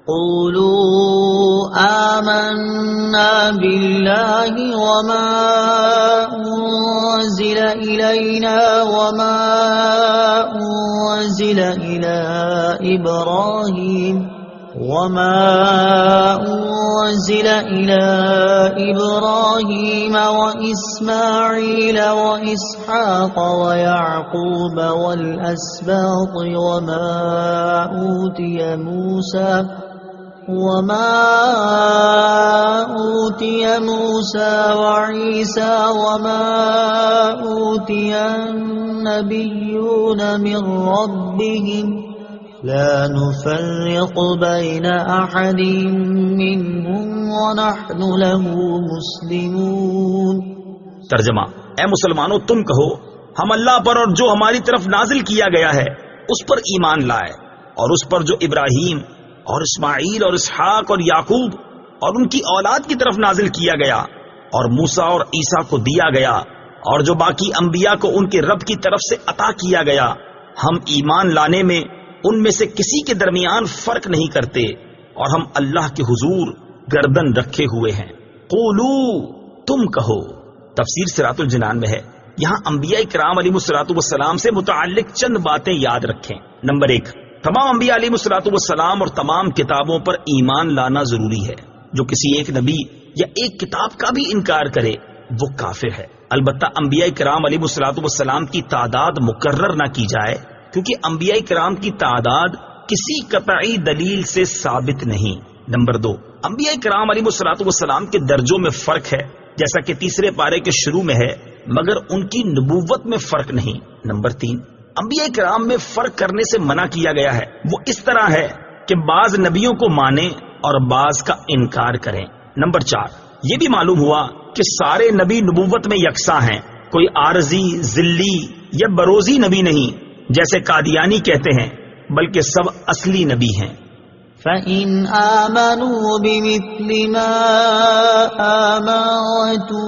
قولوا آمنا بالله وما أنزل إلينا وما أنزل إلى إبراهيم وإسماعيل وإسحاق ويعقوب والأسباط وما أوتي موسى وعيسى وما أوتي النبيون من ربهم لا نفرق بين أحد منهم ونحن له مسلمون۔ ترجمہ: اے مسلمانوں، تم کہو ہم اللہ پر اور جو ہماری طرف نازل کیا گیا ہے اس پر ایمان لائے، اور اس پر جو ابراہیم اور اسماعیل اور اسحاق اور یعقوب اور ان کی اولاد کی طرف نازل کیا گیا، اور موسیٰ اور عیسیٰ کو دیا گیا، اور جو باقی انبیاء کو ان کے رب کی طرف سے عطا کیا گیا، ہم ایمان لانے میں ان میں سے کسی کے درمیان فرق نہیں کرتے، اور ہم اللہ کے حضور گردن رکھے ہوئے ہیں۔ قولو، تم کہو۔ تفسیر صراط الجنان میں ہے، یہاں انبیاء کرام علیہ الصلوۃ والسلام سے متعلق چند باتیں یاد رکھیں۔ نمبر 1، تمام انبیاء علیہ الصلوۃ والسلام اور تمام کتابوں پر ایمان لانا ضروری ہے۔ جو کسی ایک نبی یا ایک کتاب کا بھی انکار کرے وہ کافر ہے۔ البتہ انبیاء کرام علیہ الصلوۃ والسلام کی تعداد مقرر نہ کی جائے، کیونکہ انبیاء کرام کی تعداد کسی قطعی دلیل سے ثابت نہیں۔ نمبر 2، انبیاء کرام علیہ الصلوۃ والسلام کے درجوں میں فرق ہے، جیسا کہ تیسرے پارے کے شروع میں ہے، مگر ان کی نبوت میں فرق نہیں۔ نمبر 3، انبیاء کرام میں فرق کرنے سے منع کیا گیا ہے، وہ اس طرح ہے کہ بعض نبیوں کو مانیں اور بعض کا انکار کریں۔ نمبر 4، یہ بھی معلوم ہوا کہ سارے نبی نبوت میں یکساں ہیں، کوئی عارضی، ذلی یا بروزی نبی نہیں جیسے قادیانی کہتے ہیں، بلکہ سب اصلی نبی ہیں۔ فَإِنْ آمَنُوا بِمِثْلِ مَا آمَنْتُمْ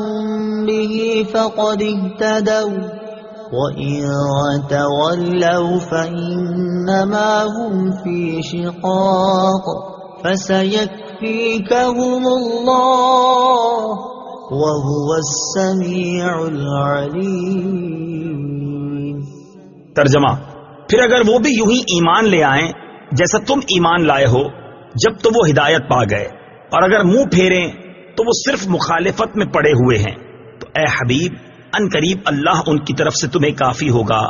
بِهِ فَقَدِ اهْتَدَوْا وَإِنْ تَوَلَّوْا فَإِنَّمَا هُمْ فِي شِقَاقٍ فَسَيَكْفِيكَهُمُ اللَّهُ وَهُوَ السَّمِيعُ الْعَلِيمُ۔ ترجمہ: پھر اگر وہ بھی یوں ہی ایمان لے آئیں جیسا تم ایمان لائے ہو جب تو وہ ہدایت پا گئے، اور اگر منہ پھیریں تو وہ صرف مخالفت میں پڑے ہوئے ہیں، تو اے حبیب ان قریب اللہ ان کی طرف سے تمہیں کافی ہوگا،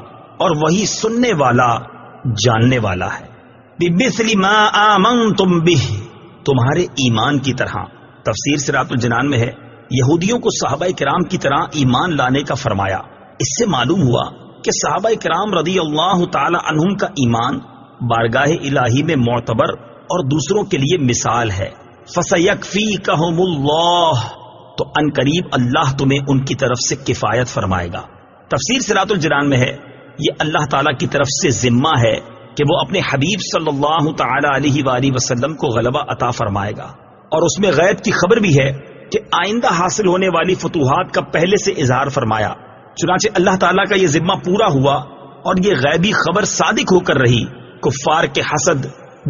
اور وہی سننے والا جاننے والا ہے۔ بِمِثْلِ مَا آمَنْتُمْ بِهِ، تمہارے ایمان کی طرح۔ تفسیر صراط الجنان میں ہے، یہودیوں کو صحابہ کرام کی طرح ایمان لانے کا فرمایا۔ اس سے معلوم ہوا کہ صحابہ کرام رضی اللہ تعالی عنہم کا ایمان بارگاہ الہی میں معتبر اور دوسروں کے لیے مثال ہے۔ فَسَيَكْفِيكَهُمُ اللَّهُ، تو ان قریب اللہ تمہیں ان کی طرف سے کفایت فرمائے گا۔ تفسیر صراط الجنان میں ہے، یہ اللہ تعالیٰ کی طرف سے ذمہ ہے کہ وہ اپنے حبیب صلی اللہ تعالی علیہ وآلہ وسلم کو غلبہ عطا فرمائے گا، اور اس میں غیب کی خبر بھی ہے کہ آئندہ حاصل ہونے والی فتوحات کا پہلے سے اظہار فرمایا۔ چنانچہ اللہ تعالیٰ کا یہ ذمہ پورا ہوا، اور یہ غیبی خبر صادق ہو کر رہی۔ کفار کے حسد،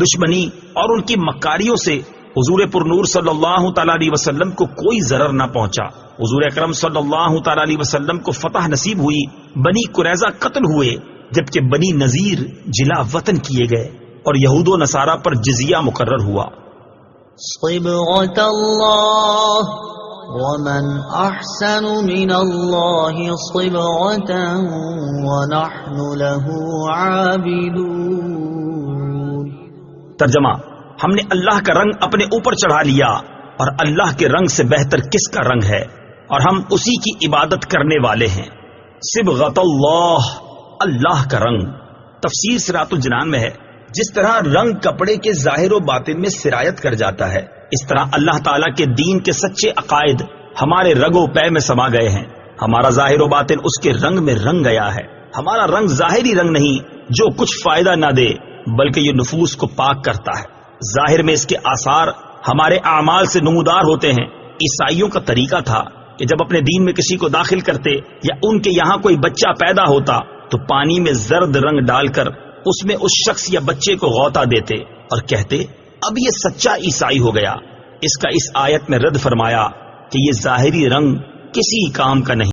دشمنی اور ان کی مکاریوں سے حضور پرنور صلی اللہ تعالی علیہ وسلم کو کوئی ضرر نہ پہنچا۔ حضور اکرم صلی اللہ تعالی علیہ وسلم کو فتح نصیب ہوئی، بنی قریظہ قتل ہوئے، جبکہ بنی نذیر جلا وطن کیے گئے، اور یہود و نصارہ پر جزیہ مقرر ہوا۔ صبغة الله ومن أحسن من الله صبغة ونحن له عابدون۔ ترجمہ: ہم نے اللہ کا رنگ اپنے اوپر چڑھا لیا، اور اللہ کے رنگ سے بہتر کس کا رنگ ہے، اور ہم اسی کی عبادت کرنے والے ہیں۔ صبغۃ اللہ، اللہ کا رنگ۔ تفسیر صراط الجنان میں ہے، جس طرح رنگ کپڑے کے ظاہر و باطن میں سرایت کر جاتا ہے، اس طرح اللہ تعالیٰ کے دین کے سچے عقائد ہمارے رگ و پے میں سما گئے ہیں۔ ہمارا ظاہر و باطن اس کے رنگ میں رنگ گیا ہے۔ ہمارا رنگ ظاہری رنگ نہیں جو کچھ فائدہ نہ دے، بلکہ یہ نفوس کو پاک کرتا ہے۔ ظاہر میں اس کے آثار ہمارے اعمال سے نمودار ہوتے ہیں۔ عیسائیوں کا طریقہ تھا کہ جب اپنے دین میں کسی کو داخل کرتے یا ان کے یہاں کوئی بچہ پیدا ہوتا تو پانی میں زرد رنگ ڈال کر اس میں اس شخص یا بچے کو غوطہ دیتے اور کہتے اب یہ سچا عیسائی ہو گیا۔ اس کا اس آیت میں رد فرمایا کہ یہ ظاہری رنگ کسی کام کا نہیں۔